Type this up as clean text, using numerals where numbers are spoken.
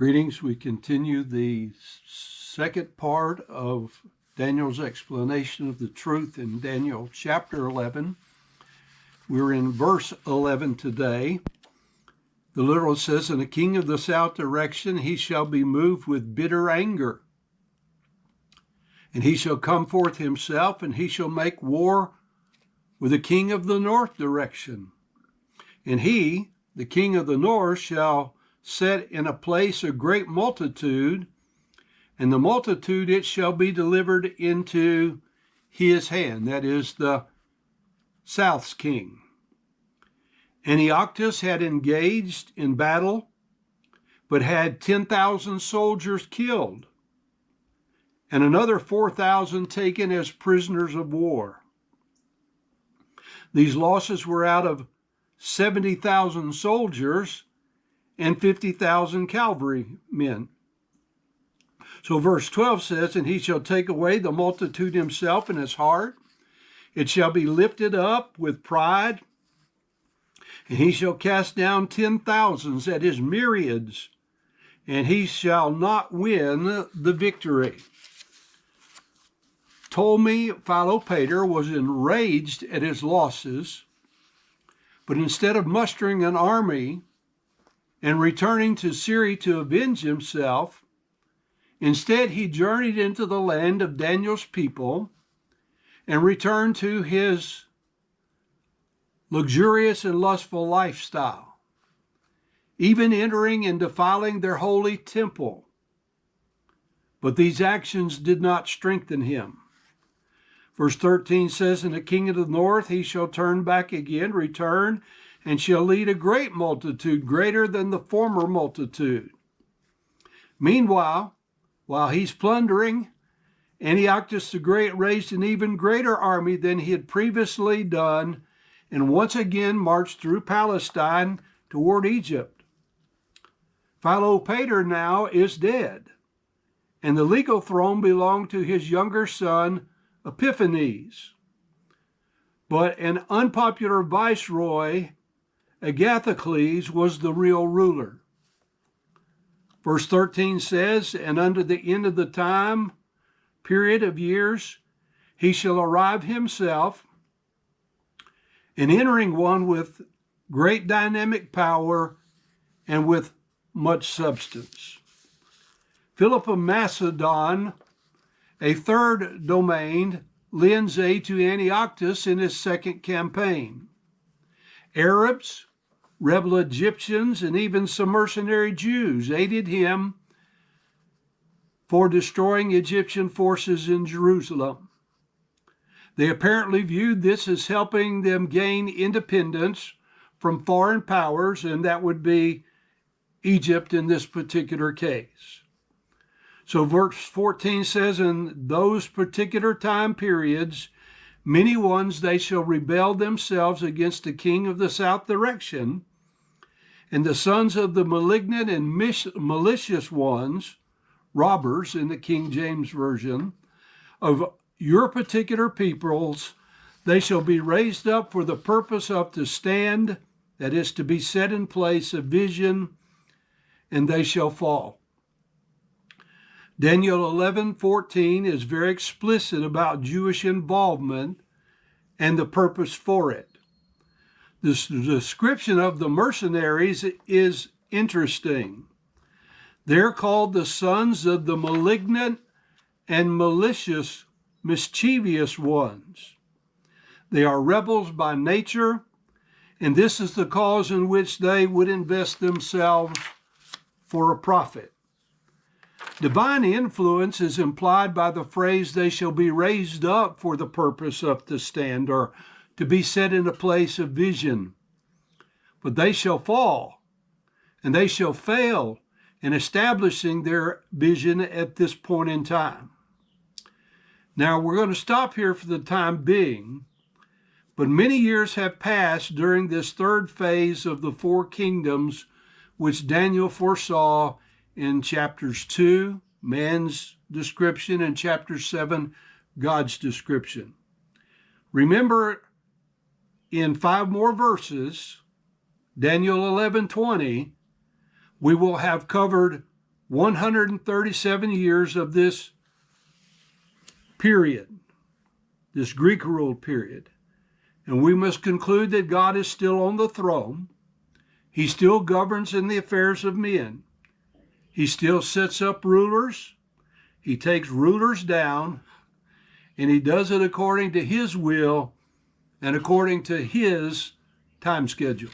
Greetings. We continue the second part of Daniel's explanation of the truth in Daniel chapter 11. We're in verse 11 today. The literal says, "And the king of the south direction, he shall be moved with bitter anger. And he shall come forth himself, and he shall make war with the king of the north direction. And he, the king of the north, shall set in a place a great multitude, and the multitude it shall be delivered into his hand," that is the south's king. Antiochus had engaged in battle, but had 10,000 soldiers killed, and another 4,000 taken as prisoners of war. These losses were out of 70,000 soldiers and 50,000 cavalry men. So verse 12 says, "And he shall take away the multitude himself in his heart. It shall be lifted up with pride. And he shall cast down 10,000s at his myriads, and he shall not win the victory." Ptolemy Philopator was enraged at his losses, but instead of mustering an army and returning to Syria to avenge himself, instead he journeyed into the land of Daniel's people and returned to his luxurious and lustful lifestyle, even entering and defiling their holy temple. But these actions did not strengthen him. Verse 13 says, "And the king of the north, he shall turn back again, return, and shall lead a great multitude, greater than the former multitude." Meanwhile, while he's plundering, Antiochus the Great raised an even greater army than he had previously done, and once again marched through Palestine toward Egypt. Philopator now is dead, and the legal throne belonged to his younger son, Epiphanes. But an unpopular viceroy, Agathocles, was the real ruler. Verse 13 says, "And unto the end of the time period of years, he shall arrive himself, an entering one with great dynamic power and with much substance." Philip of Macedon, a third domain, lends aid to Antiochus in his second campaign. Arabs, rebel Egyptians, and even some mercenary Jews aided him for destroying Egyptian forces in Jerusalem. They apparently viewed this as helping them gain independence from foreign powers, and that would be Egypt in this particular case. So verse 14 says, "In those particular time periods, many ones they shall rebel themselves against the king of the south direction, and the sons of the malignant and malicious ones," robbers in the King James Version, "of your particular peoples, they shall be raised up for the purpose of to stand," that is, to be set in place of vision, "and they shall fall." Daniel 11:14 is very explicit about Jewish involvement and the purpose for it. This description of the mercenaries is interesting. They're called the sons of the malignant and malicious, mischievous ones. They are rebels by nature, and this is the cause in which they would invest themselves for a profit. Divine influence is implied by the phrase, "they shall be raised up for the purpose of to stand," or to be set in a place of vision. But they shall fall, and they shall fail in establishing their vision at this point in time. Now, we're going to stop here for the time being, but many years have passed during this third phase of the four kingdoms which Daniel foresaw in chapters 2, man's description, and chapter 7, God's description. Remember, in 5 more verses, Daniel 11:20, we will have covered 137 years of this period, this Greek rule period. And we must conclude that God is still on the throne. He still governs in the affairs of men. He still sets up rulers. He takes rulers down, and he does it according to his will and according to his time schedule.